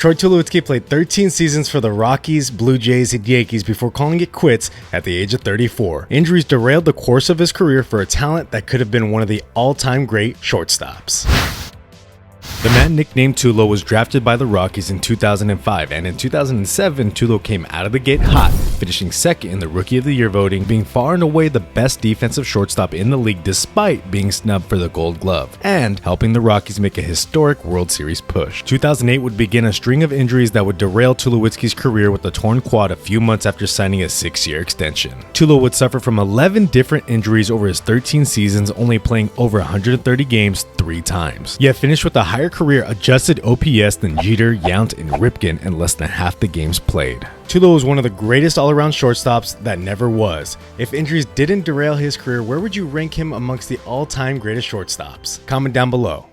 Troy Tulowitzki played 13 seasons for the Rockies, Blue Jays, and Yankees before calling it quits at the age of 34. Injuries derailed the course of his career for a talent that could have been one of the all-time great shortstops. The man nicknamed Tulo was drafted by the Rockies in 2005, and in 2007, Tulo came out of the gate hot, finishing second in the Rookie of the Year voting, being far and away the best defensive shortstop in the league despite being snubbed for the Gold Glove, and helping the Rockies make a historic World Series push. 2008 would begin a string of injuries that would derail Tulowitzki's career with a torn quad a few months after signing a 6-year extension. Tulo would suffer from 11 different injuries over his 13 seasons, only playing over 130 games 3 times, yet finished with a higher career adjusted OPS than Jeter, Yount, and Ripken in less than half the games played. Tulo was one of the greatest all-around shortstops that never was. If injuries didn't derail his career, where would you rank him amongst the all-time greatest shortstops? Comment down below.